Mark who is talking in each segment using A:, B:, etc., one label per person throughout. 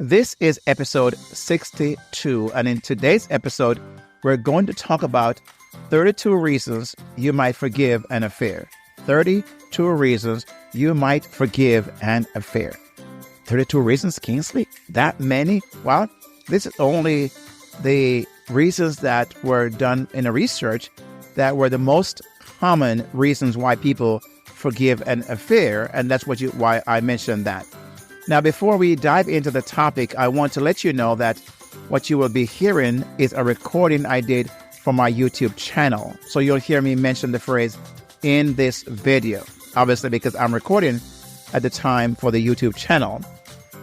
A: This is episode 62, and in today's episode, we're going to talk about 32 reasons you might forgive an affair. 32 reasons you might forgive an affair. 32 reasons, Kingsley? That many? Well, this is only the reasons that were done in a research that were the most common reasons why people forgive an affair, and that's why I mentioned that. Now, before we dive into the topic, I want to let you know that what you will be hearing is a recording I did for my YouTube channel. So you'll hear me mention the phrase in this video, obviously because I'm recording at the time for the YouTube channel.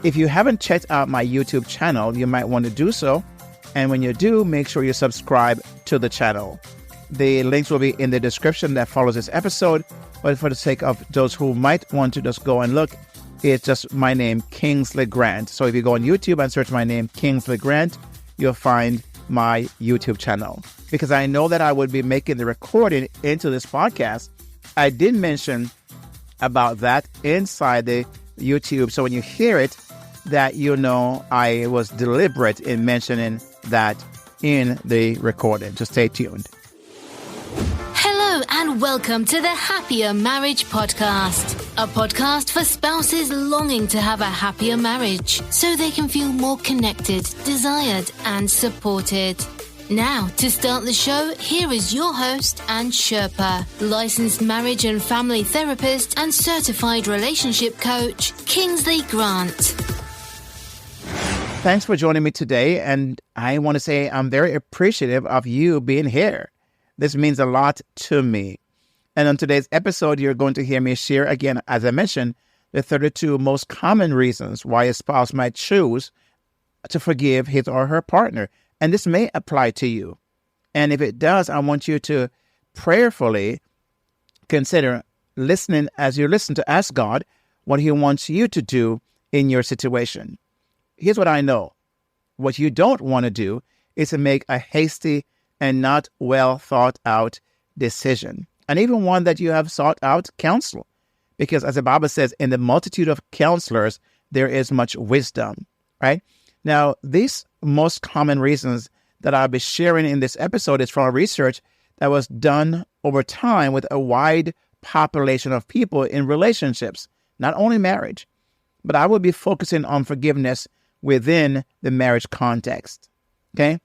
A: If you haven't checked out my YouTube channel, you might want to do so. And when you do, make sure you subscribe to the channel. The links will be in the description that follows this episode. But for the sake of those who might want to just go and look, it's just my name, Kingsley Grant. So if you go on YouTube and search my name, Kingsley Grant, you'll find my YouTube channel. Because I know that I would be making the recording into this podcast, I did mention about that inside the YouTube. So when you hear it, that you know I was deliberate in mentioning that in the recording. So stay tuned.
B: Hello and welcome to the Happier Marriage Podcast, a podcast for spouses longing to have a happier marriage so they can feel more connected, desired and supported. Now, to start the show, here is your host and Sherpa, licensed marriage and family therapist and certified relationship coach, Kingsley Grant.
A: Thanks for joining me today, and I want to say I'm very appreciative of you being here. This means a lot to me. And on today's episode, you're going to hear me share again, as I mentioned, the 32 most common reasons why a spouse might choose to forgive his or her partner. And this may apply to you. And if it does, I want you to prayerfully consider listening as you listen to ask God what he wants you to do in your situation. Here's what I know. What you don't want to do is to make a hasty and not well thought out decision. And even one that you have sought out counsel. Because as the Bible says, in the multitude of counselors, there is much wisdom, right? Now, these most common reasons that I'll be sharing in this episode is from research that was done over time with a wide population of people in relationships, not only marriage, but I will be focusing on forgiveness within the marriage context, okay?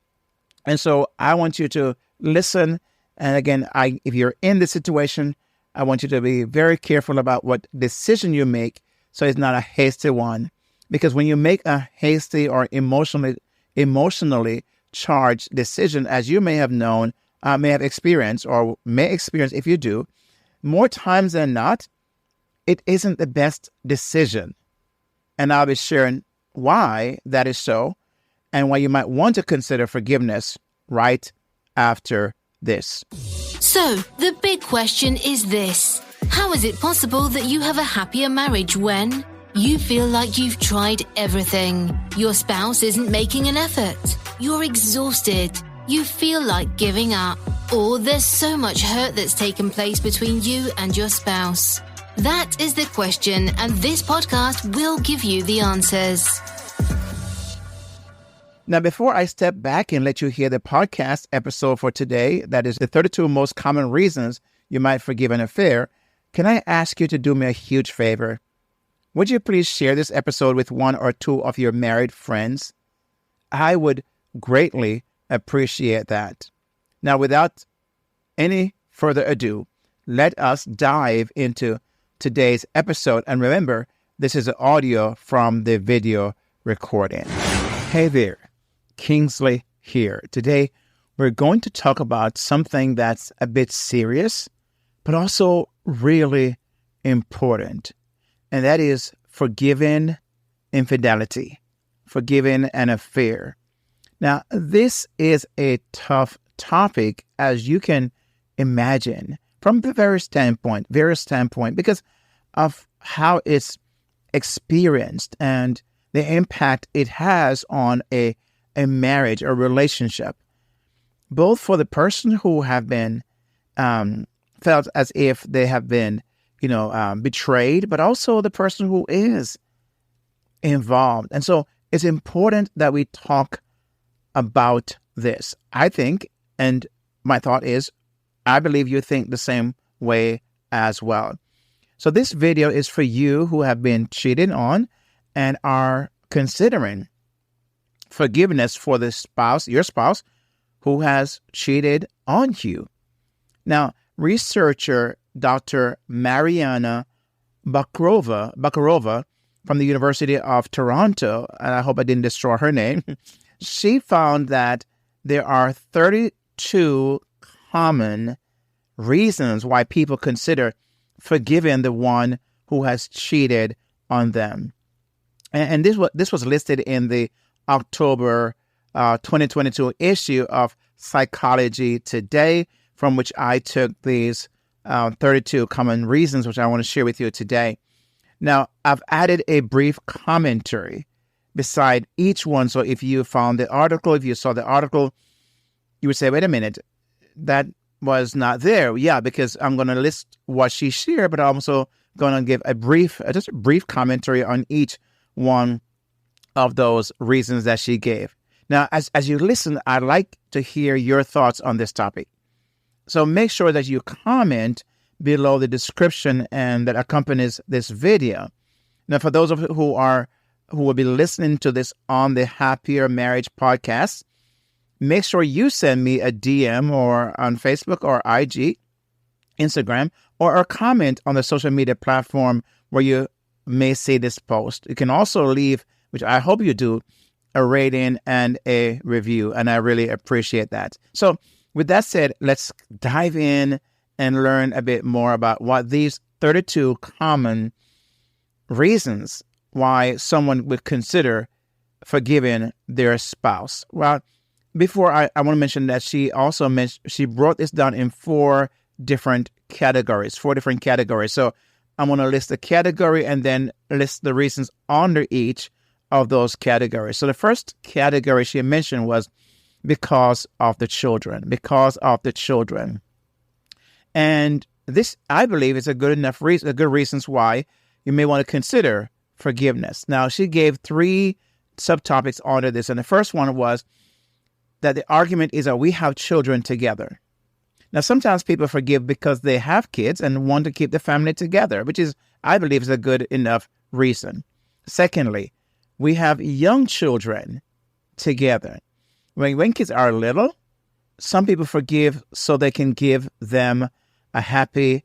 A: And so I want you to listen. And again, if you're in this situation, I want you to be very careful about what decision you make so it's not a hasty one. Because when you make a hasty or emotionally charged decision, as you may have known, may have experienced, or may experience if you do, more times than not, it isn't the best decision. And I'll be sharing why that is so, and why you might want to consider forgiveness right after this.
B: So, the big question is this. How is it possible that you have a happier marriage when you feel like you've tried everything? Your spouse isn't making an effort. You're exhausted. You feel like giving up. Or there's so much hurt that's taken place between you and your spouse. That is the question, and this podcast will give you the answers.
A: Now, before I step back and let you hear the podcast episode for today, that is the 32 most common reasons you might forgive an affair, can I ask you to do me a huge favor? Would you please share this episode with one or two of your married friends? I would greatly appreciate that. Now, without any further ado, let us dive into today's episode. And remember, this is audio from the video recording. Hey there, Kingsley here. Today, we're going to talk about something that's a bit serious, but also really important. And that is forgiving infidelity, forgiving an affair. Now, this is a tough topic, as you can imagine, from the various standpoint, because of how it's experienced and the impact it has on a marriage or relationship, both for the person who have been felt as if they have been, betrayed, but also the person who is involved. And so it's important that we talk about this. I think, and my thought is, I believe you think the same way as well. So this video is for you who have been cheated on and are considering forgiveness for your spouse who has cheated on you. Now, researcher Dr. Mariana Bakarova from the University of Toronto, and I hope I didn't destroy her name, she found that there are 32 common reasons why people consider forgiving the one who has cheated on them. And this was listed in the October 2022 issue of Psychology Today, from which I took these 32 common reasons, which I want to share with you today. Now, I've added a brief commentary beside each one. So if you found the article, if you saw the article, you would say, wait a minute, that was not there. Yeah, because I'm going to list what she shared, but I'm also going to give just a brief commentary on each one of those reasons that she gave. Now, as you listen, I'd like to hear your thoughts on this topic. So make sure that you comment below the description and that accompanies this video. Now, for those of you who will be listening to this on the Happier Marriage podcast, make sure you send me a DM or on Facebook or IG, Instagram, or a comment on the social media platform where you may see this post. You can also leave, which I hope you do, a rating and a review, and I really appreciate that. So with that said, let's dive in and learn a bit more about what these 32 common reasons why someone would consider forgiving their spouse. Well, before I want to mention that she brought this down in four different categories. So I'm going to list the category and then list the reasons under each of those categories. So the first category she mentioned was because of the children. And this, I believe, is a good reasons why you may want to consider forgiveness. Now, she gave three subtopics under this, and the first one was that the argument is that we have children together. Now, sometimes people forgive because they have kids and want to keep the family together, which is, I believe, is a good enough reason. Secondly, we have young children together. When kids are little, some people forgive so they can give them a happy,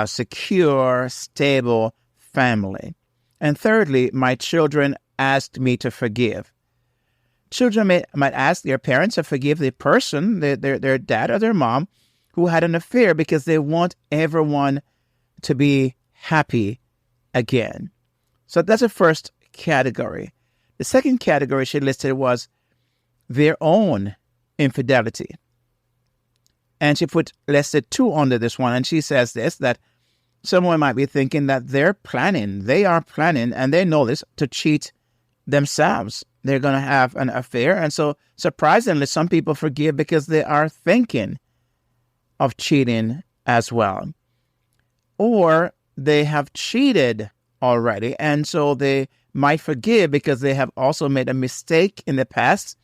A: secure, stable family. And thirdly, my children asked me to forgive. Children might ask their parents to forgive the person, their dad or their mom, who had an affair because they want everyone to be happy again. So that's the first category. The second category she listed was their own infidelity. And she listed two under this one. And she says this, that someone might be thinking that they are planning, and they know this, to cheat themselves. They're going to have an affair. And so surprisingly, some people forgive because they are thinking of cheating as well. Or they have cheated already, and so they might forgive because they have also made a mistake in the past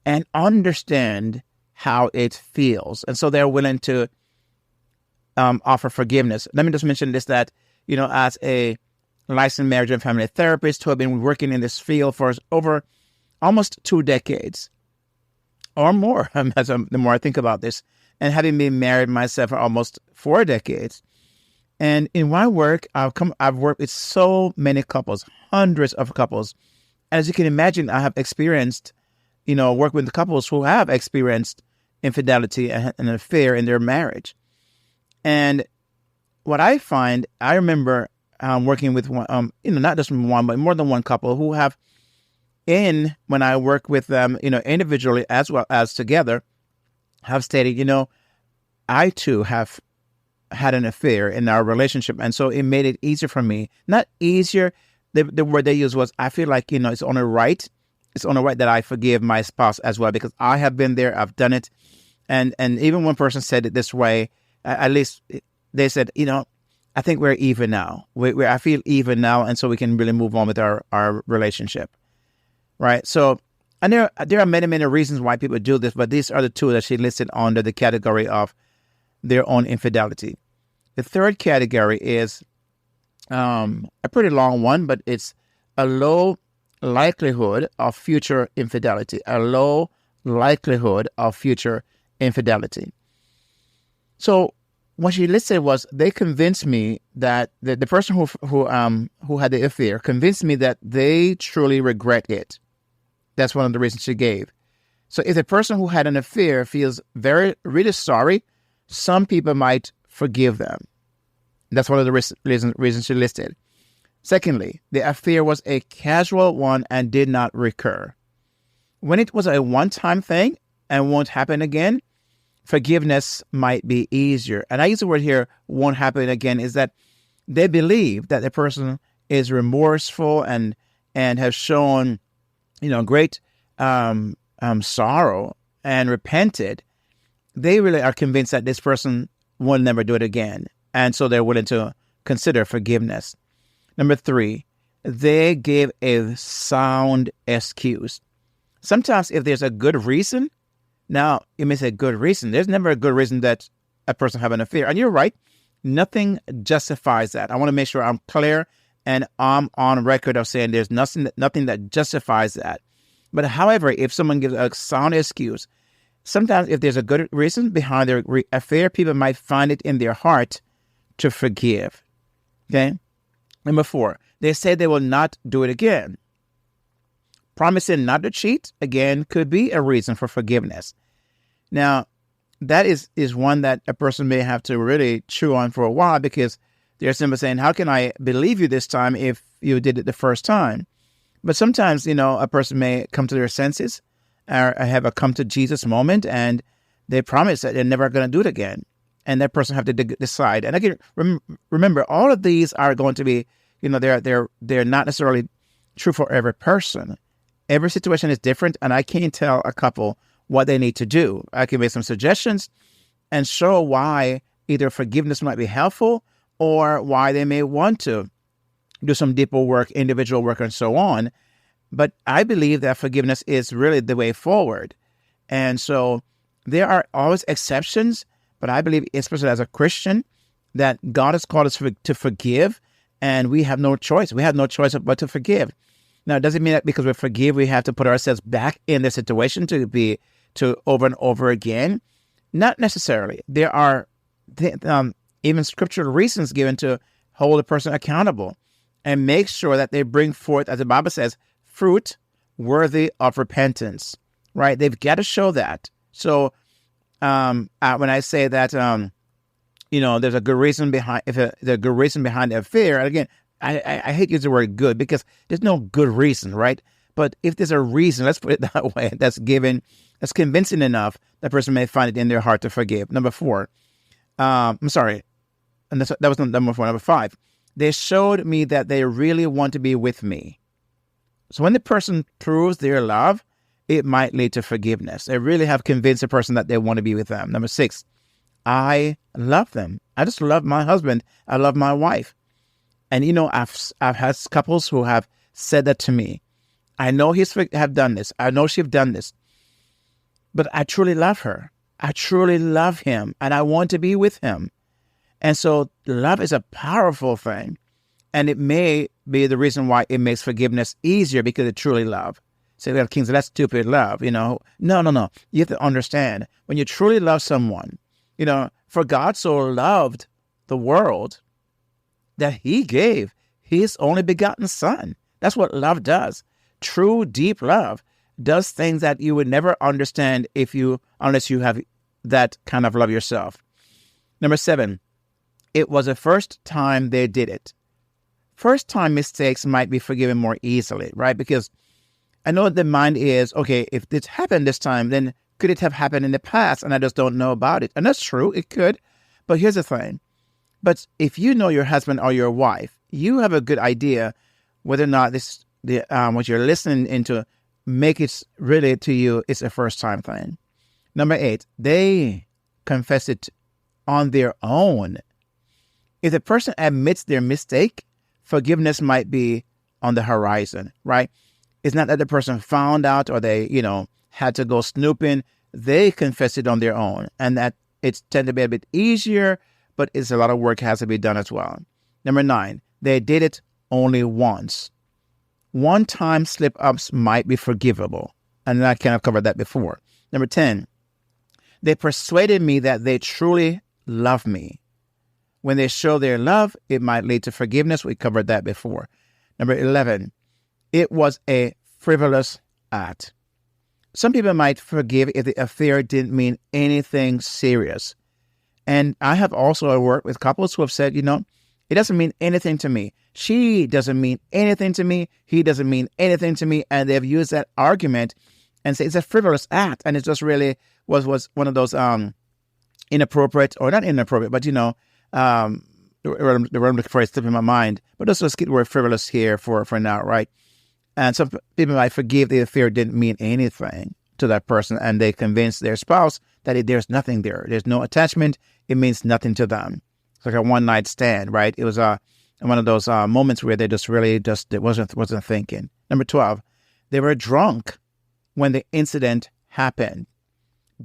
A: and understand how it feels. And so they're willing to offer forgiveness. Let me just mention this, that, as a licensed marriage and family therapist who have been working in this field for over almost 2 decades or more, the more I think about this, and having been married myself for almost 4 decades. And in my work, I've worked with so many couples, hundreds of couples. As you can imagine, I have experienced, work with couples who have experienced infidelity and an affair in their marriage. And what I find, I remember working with one, not just one, but more than one couple who have, when I work with them, individually as well as together, have stated, I too have had an affair in our relationship. And so it made it easier for me. Not easier. The word they used was, I feel like, it's only right. It's only right that I forgive my spouse as well, because I have been there. I've done it. And even one person said it this way, at least they said, I think we're even now. I feel even now. And so we can really move on with our relationship. right? So, and there are many, many reasons why people do this, but these are the two that she listed under the category of their own infidelity. The third category is a pretty long one, but it's a low likelihood of future infidelity. A low likelihood of future infidelity. So what she listed was, they convinced me that the person who had the affair convinced me that they truly regret it. That's one of the reasons she gave. So if the person who had an affair feels really sorry, some people might forgive them. That's one of the reasons she listed. Secondly, the affair was a casual one and did not recur. When it was a one-time thing and won't happen again, forgiveness might be easier. And I use the word here, won't happen again, is that they believe that the person is remorseful and has shown, great sorrow and repented. They really are convinced that this person will never do it again. And so they're willing to consider forgiveness. Number 3, they gave a sound excuse. Sometimes if there's a good reason, now you may say good reason. There's never a good reason that a person have an affair. And you're right. Nothing justifies that. I want to make sure I'm clear and I'm on record of saying there's nothing that justifies that. But however, if someone gives a sound excuse, sometimes if there's a good reason behind their affair, people might find it in their heart to forgive. Okay? Number 4, they say they will not do it again. Promising not to cheat, again, could be a reason for forgiveness. Now, that is one that a person may have to really chew on for a while, because they're simply saying, how can I believe you this time if you did it the first time? But sometimes, a person may come to their senses or have a come to Jesus moment, and they promise that they're never going to do it again. And that person have to decide. And again, remember, all of these are going to be, they're not necessarily true for every person. Every situation is different, and I can't tell a couple what they need to do. I can make some suggestions and show why either forgiveness might be helpful or why they may want to do some deeper work, individual work, and so on. But I believe that forgiveness is really the way forward. And so there are always exceptions, but I believe, especially as a Christian, that God has called us to forgive, and we have no choice. We have no choice but to forgive. Now, it doesn't mean that because we forgive, we have to put ourselves back in the situation to over and over again. Not necessarily. There are even scriptural reasons given to hold a person accountable and make sure that they bring forth, as the Bible says, fruit worthy of repentance, right? They've got to show that. So when I say that, there's a good reason behind, if there's a good reason behind the affair, and again, I hate to use the word good because there's no good reason, right? But if there's a reason, let's put it that way, that's convincing enough, that person may find it in their heart to forgive. Number 4, I'm sorry, and that was number 4. Number 5, they showed me that they really want to be with me. So when the person proves their love, it might lead to forgiveness. They really have convinced the person that they want to be with them. Number 6, I love them. I just love my husband. I love my wife. And, I've had couples who have said that to me. I know he's have done this. I know she've done this. But I truly love her. I truly love him. And I want to be with him. And so love is a powerful thing. And it may be the reason why it makes forgiveness easier, because it truly love. Say, well, Kingsley, that's stupid love. No. You have to understand, when you truly love someone, for God so loved the world that he gave his only begotten son. That's what love does. True, deep love does things that you would never understand unless you have that kind of love yourself. Number 7, it was the first time they did it. First time mistakes might be forgiven more easily, right? Because I know the mind is, okay, if this happened this time, then could it have happened in the past and I just don't know about it? And that's true, it could. But here's the thing. But if you know your husband or your wife, you have a good idea whether or not what you're listening into make it really to you is a first time thing. Number 8, they confess it on their own. If the person admits their mistake, forgiveness might be on the horizon, right? It's not that the person found out or they, had to go snooping. They confessed it on their own. And that it's tend to be a bit easier, but it's a lot of work has to be done as well. Number 9, they did it only once. One-time slip-ups might be forgivable. And I kind of covered that before. Number 10, they persuaded me that they truly love me. When they show their love, it might lead to forgiveness. We covered that before. Number 11, it was a frivolous act. Some people might forgive if the affair didn't mean anything serious. And I have also worked with couples who have said, it doesn't mean anything to me. She doesn't mean anything to me. He doesn't mean anything to me. And they've used that argument and say it's a frivolous act. And it just really was one of those inappropriate, or not inappropriate, but, the word I'm looking for is slipping my mind. But let's get the word frivolous here for now, right? And some people might forgive the affair didn't mean anything to that person, and they convince their spouse that there's nothing there. There's no attachment. It means nothing to them. It's like a one-night stand, right? It was one of those moments where they wasn't thinking. Number 12, they were drunk when the incident happened.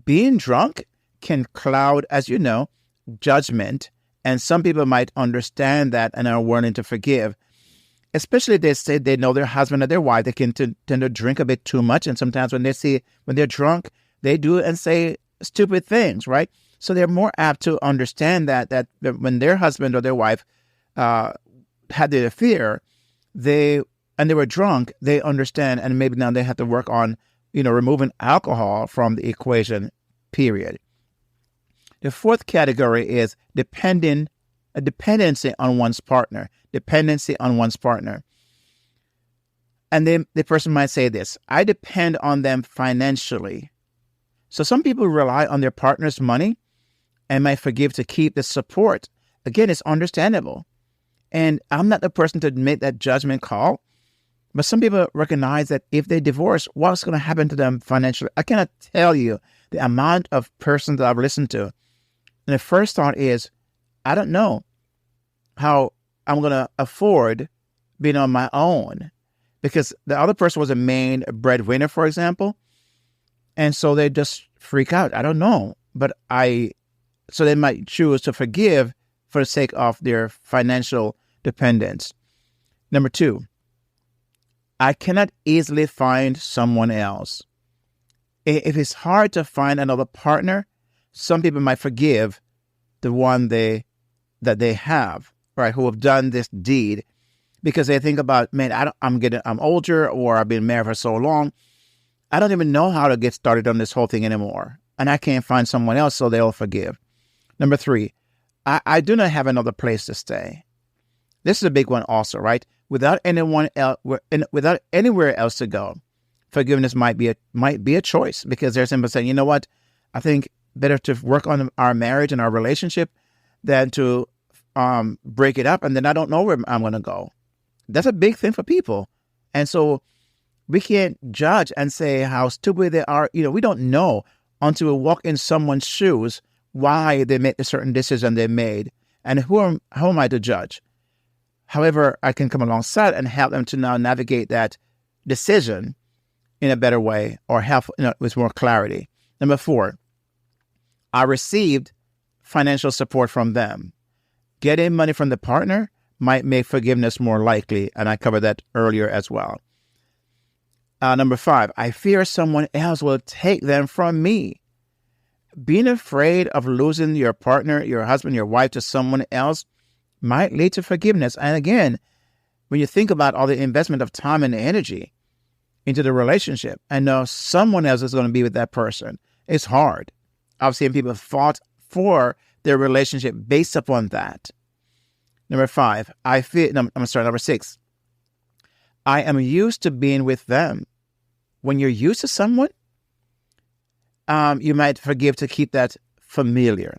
A: Being drunk can cloud, as you know, judgment, and some people might understand that and are willing to forgive. Especially if they say they know their husband or their wife, they can tend to drink a bit too much. And sometimes when they're drunk, they do and say stupid things, right? So they're more apt to understand that when their husband or their wife had the affair, they were drunk, they understand, and maybe now they have to work on, removing alcohol from the equation, period. The fourth category is dependency on one's partner. And then the person might say this: I depend on them financially. So some people rely on their partner's money and might forgive to keep the support. Again, it's understandable. And I'm not the person to make that judgment call. But some people recognize that if they divorce, what's going to happen to them financially? I cannot tell you the amount of persons that I've listened to. And the first thought is, I don't know how I'm going to afford being on my own, because the other person was a main breadwinner, for example. And so they just freak out. I don't know. So they might choose to forgive for the sake of their financial dependence. Number 2, I cannot easily find someone else. If it's hard to find another partner, some people might forgive the one that they have, right, who have done this deed, because they think about, man, I'm older, or I've been married for so long, I don't even know how to get started on this whole thing anymore, and I can't find someone else, so they'll forgive. Number 3, I do not have another place to stay. This is a big one also, right? Without anywhere else to go, forgiveness might be a choice, because they're simply saying, you know what, I think better to work on our marriage and our relationship than to break it up, and then I don't know where I'm going to go. That's a big thing for people. And so we can't judge and say how stupid they are. We don't know until we walk in someone's shoes why they made the certain decision they made. And how am I to judge? However, I can come alongside and help them to now navigate that decision in a better way, or help with more clarity. Number 4, I received financial support from them. Getting money from the partner might make forgiveness more likely, and I covered that earlier as well. Number 5, I fear someone else will take them from me. Being afraid of losing your partner, your husband, your wife to someone else might lead to forgiveness. And again, when you think about all the investment of time and energy into the relationship, and know someone else is going to be with that person, it's hard. I've seen people fought for their relationship based upon that. Number 6, I am used to being with them. When you're used to someone, you might forgive to keep that familiar,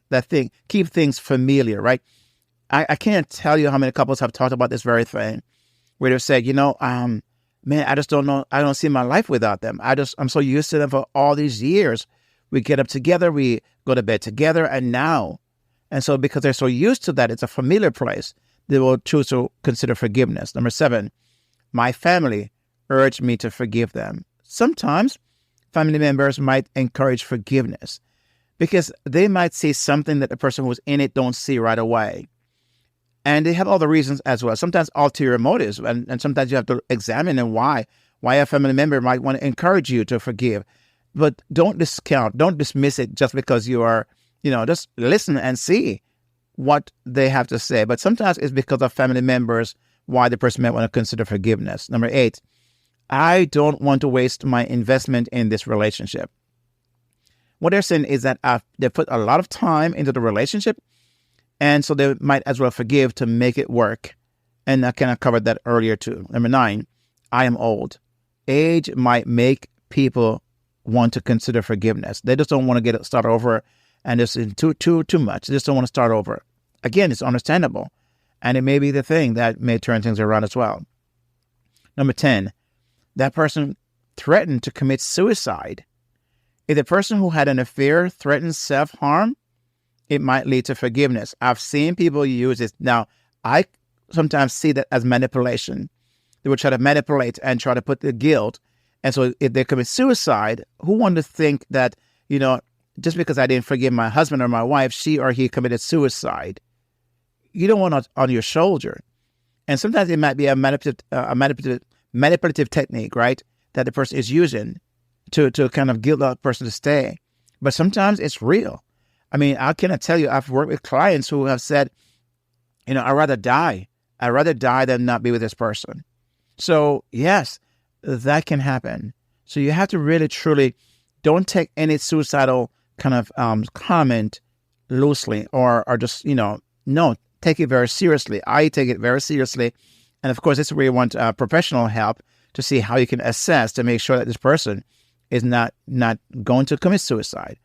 A: keep things familiar, right? I can't tell you how many couples have talked about this very thing, where they've said, man, I just don't know. I don't see my life without them. I'm so used to them for all these years. We get up together, we go to bed together, and so because they're so used to that, it's a familiar place, they will choose to consider forgiveness. Number 7, my family urge me to forgive them. Sometimes family members might encourage forgiveness because they might see something that the person who's in it don't see right away. And they have other reasons as well. Sometimes ulterior motives, and sometimes you have to examine and why a family member might want to encourage you to forgive. But don't dismiss it just because you are, just listen and see what they have to say. But sometimes it's because of family members why the person might want to consider forgiveness. Number 8, I don't want to waste my investment in this relationship. What they're saying is that they put a lot of time into the relationship, and so they might as well forgive to make it work. And I kind of covered that earlier too. Number 9, I am old. Age might make people want to consider forgiveness. They just don't want to start over, and it's too much. They just don't want to start over. Again, it's understandable, and it may be the thing that may turn things around as well. Number 10, that person threatened to commit suicide. If the person who had an affair threatens self-harm, it might lead to forgiveness. I've seen people use this. Now, I sometimes see that as manipulation. They would try to manipulate and try to put the guilt. And so if they commit suicide, who want to think that, just because I didn't forgive my husband or my wife, she or he committed suicide? You don't want it on your shoulder. And sometimes it might be a manipulative technique, right, that the person is using to kind of guilt that person to stay. But sometimes it's real. I mean, I cannot tell you, I've worked with clients who have said, I'd rather die. I'd rather die than not be with this person. So yes, that can happen. So you have to really, truly don't take any suicidal kind of comment loosely or just, no, take it very seriously. I take it very seriously. And of course, this is where you want professional help to see how you can assess to make sure that this person is not going to commit suicide.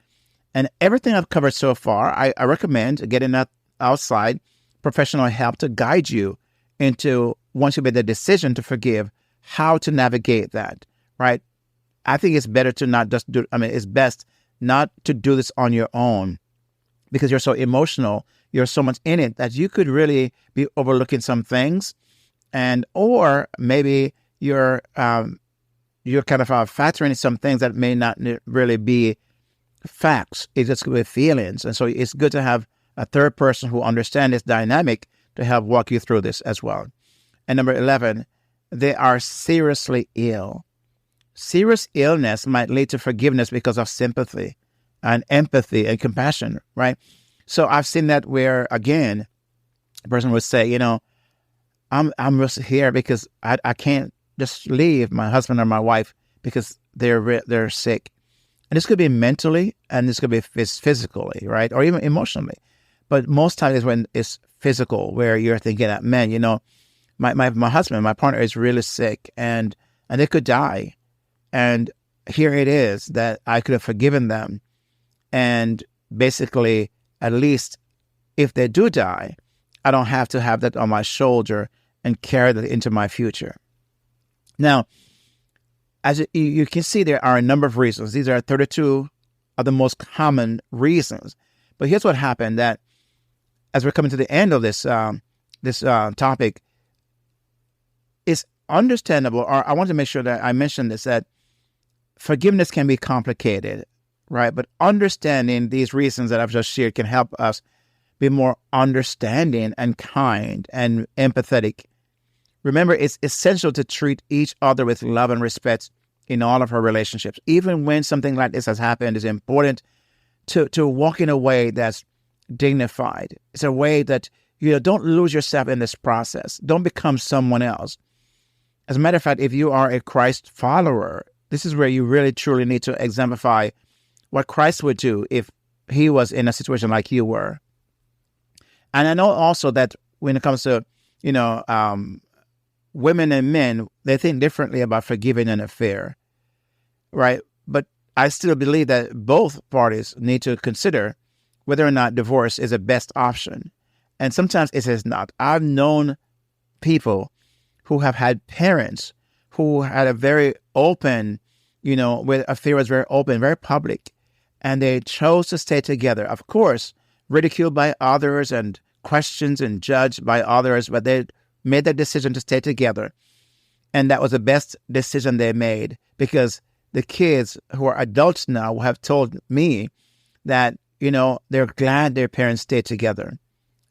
A: And everything I've covered so far, I recommend getting that outside professional help to guide you into, once you made the decision to forgive, how to navigate that, right? I think it's better to not just it's best not to do this on your own because you're so emotional, you're so much in it that you could really be overlooking some things, or maybe you're kind of factoring some things that may not really be facts. It's just with feelings. And so it's good to have a third person who understands this dynamic to help walk you through this as well. And number 11, they are seriously ill. Serious illness might lead to forgiveness because of sympathy and empathy and compassion, right? So I've seen that where, again, a person would say, I'm just here because I can't just leave my husband or my wife because they're sick. And this could be mentally, and this could be physically, right? Or even emotionally. But most times it's when it's physical, where you're thinking that, man, my husband, my partner is really sick and they could die. And here it is that I could have forgiven them. And basically, at least if they do die, I don't have to have that on my shoulder and carry that into my future. Now, as you can see, there are a number of reasons. These are 32 of the most common reasons. But here's what happened, that as we're coming to the end of this topic, it's understandable, or I want to make sure that I mention this, that forgiveness can be complicated, right? But understanding these reasons that I've just shared can help us be more understanding and kind and empathetic. Remember, it's essential to treat each other with love and respect in all of our relationships. Even when something like this has happened, it's important to walk in a way that's dignified. It's a way that, don't lose yourself in this process. Don't become someone else. As a matter of fact, if you are a Christ follower, this is where you really, truly need to exemplify what Christ would do if he was in a situation like you were. And I know also that when it comes to, women and men, they think differently about forgiving an affair, right? But I still believe that both parties need to consider whether or not divorce is the best option. And sometimes it is not. I've known people who have had parents who had a very open, where affair was very open, very public, and they chose to stay together. Of course, ridiculed by others and questioned and judged by others, but they made that decision to stay together. And that was the best decision they made, because the kids who are adults now have told me that, they're glad their parents stayed together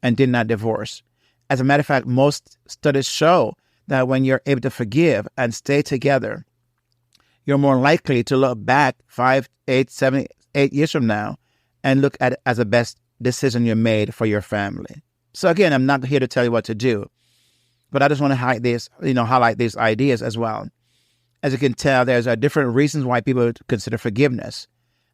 A: and did not divorce. As a matter of fact, most studies show that when you're able to forgive and stay together, you're more likely to look back 5, 8, 7, 8 years from now and look at it as the best decision you made for your family. So again, I'm not here to tell you what to do, but I just want to highlight these ideas as well. As you can tell, there's different reasons why people consider forgiveness.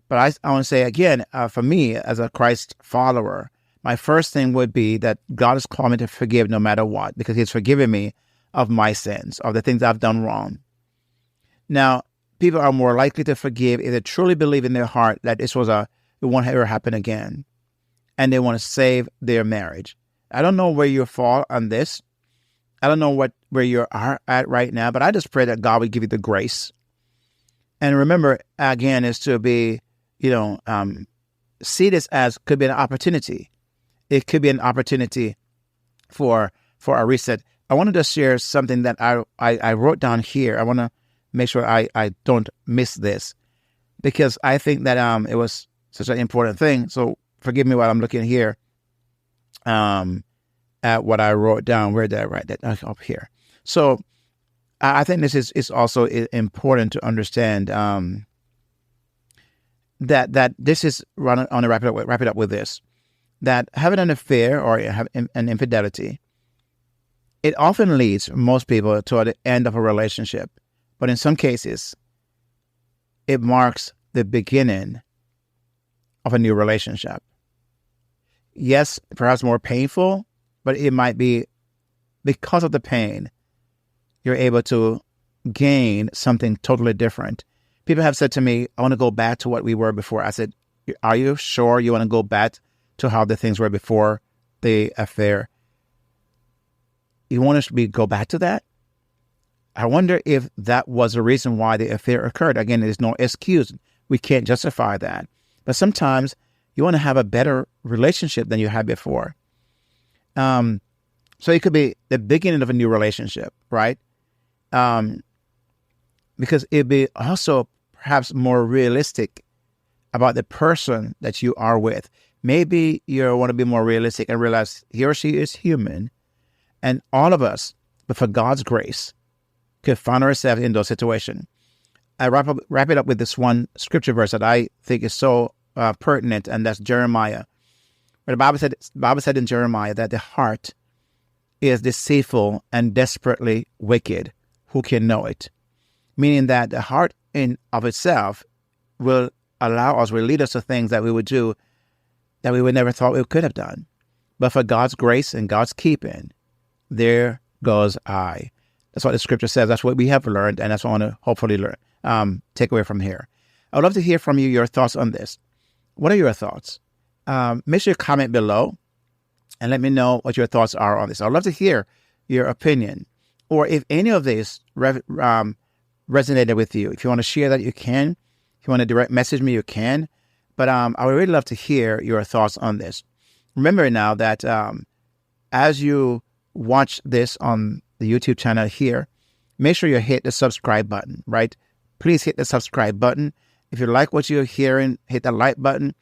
A: But I want to say again, for me as a Christ follower, my first thing would be that God has called me to forgive no matter what, because He's forgiven me of my sins, of the things I've done wrong. Now, people are more likely to forgive if they truly believe in their heart that it won't ever happen again, and they want to save their marriage. I don't know where you fall on this. I don't know where you are at right now, but I just pray that God would give you the grace. And remember, again, is to be, see this as could be an opportunity. It could be an opportunity for a reset. I wanted to share something that I wrote down here. I want to make sure I don't miss this, because I think that it was such an important thing. So forgive me while I'm looking here at what I wrote down. Where did I write that? Up here. So I think this is also important to understand that this is, I want to wrap it up with this, that having an affair or an infidelity, it often leads most people to the end of a relationship. But in some cases, it marks the beginning of a new relationship. Yes, perhaps more painful, but it might be because of the pain, you're able to gain something totally different. People have said to me, I want to go back to what we were before. I said, are you sure you want to go back to how the things were before the affair? You want to go back to that? I wonder if that was the reason why the affair occurred. Again, there's no excuse. We can't justify that. But sometimes you want to have a better relationship than you had before. So it could be the beginning of a new relationship, right? Because it'd be also perhaps more realistic about the person that you are with. Maybe you want to be more realistic and realize he or she is human, and all of us, but for God's grace, could find ourselves in those situations. I wrap it up with this one scripture verse that I think is so pertinent, and that's Jeremiah. Where the Bible said in Jeremiah that the heart is deceitful and desperately wicked. Who can know it? Meaning that the heart in of itself will lead us to things that we would do that we would never thought we could have done. But for God's grace and God's keeping, there goes I. That's what the scripture says. That's what we have learned, and that's what I want to hopefully take away from here. I would love to hear from you your thoughts on this. What are your thoughts? Make sure you comment below and let me know what your thoughts are on this. I'd love to hear your opinion, or if any of this resonated with you. If you want to share that, you can. If you want to direct message me, you can. But I would really love to hear your thoughts on this. Remember now that as you watch this on the YouTube channel here, make sure you hit the subscribe button, right? Please hit the subscribe button. If you like what you're hearing, hit the like button.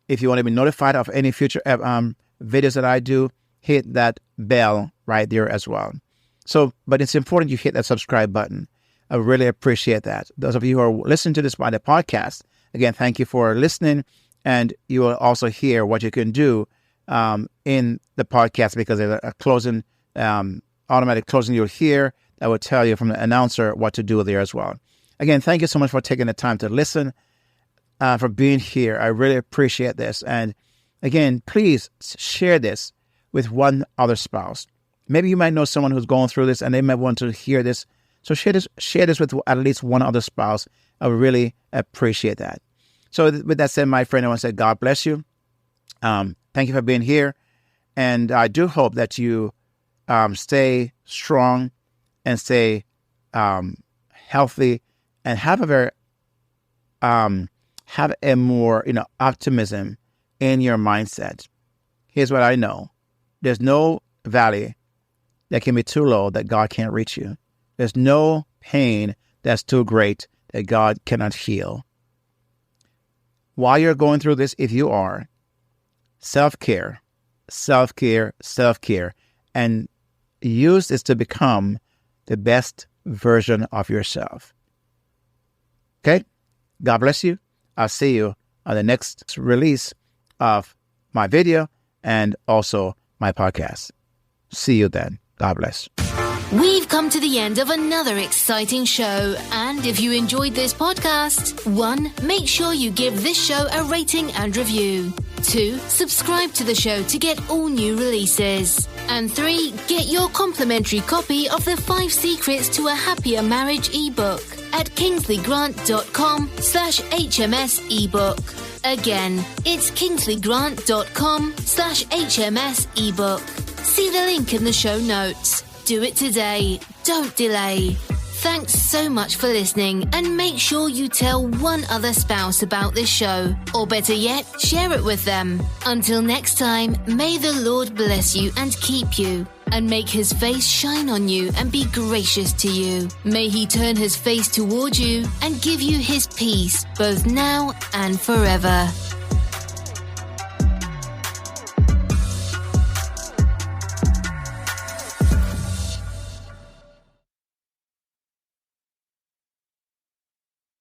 A: If you want to be notified of any future videos that I do, hit that bell right there as well. So, but it's important you hit that subscribe button. I really appreciate that. Those of you who are listening to this by the podcast, again, thank you for listening. And you will also hear what you can do in the podcast, because there's a closing, automatic closing you'll hear that will tell you from the announcer what to do there as well. Again, thank you so much for taking the time to listen, for being here. I really appreciate this. And again, please share this with one other spouse. Maybe you might know someone who's going through this and they might want to hear this. So share this with at least one other spouse. I would really appreciate that. So with that said, my friend, I want to say God bless you. Thank you for being here. And I do hope that you stay strong and stay healthy, and have a more optimism in your mindset. Here's what I know: there's no valley that can be too low that God can't reach you. There's no pain that's too great that God cannot heal. While you're going through this, if you are, self-care, self-care, self-care, and use this to become the best version of yourself. Okay? God bless you. I'll see you on the next release of my video and also my podcast. See you then. God bless.
B: We've come to the end of another exciting show, and if you enjoyed this podcast, 1, make sure you give this show a rating and review. 2, subscribe to the show to get all new releases. And 3, get your complimentary copy of the 5 Secrets to a Happier Marriage ebook at kingsleygrant.com/HMS ebook. Again, it's kingsleygrant.com/HMS ebook. See the link in the show notes. Do it today. Don't delay. Thanks so much for listening, and make sure you tell one other spouse about this show, or better yet, share it with them. Until next time, may the Lord bless you and keep you, and make his face shine on you and be gracious to you. May he turn his face toward you and give you his peace, both now and forever.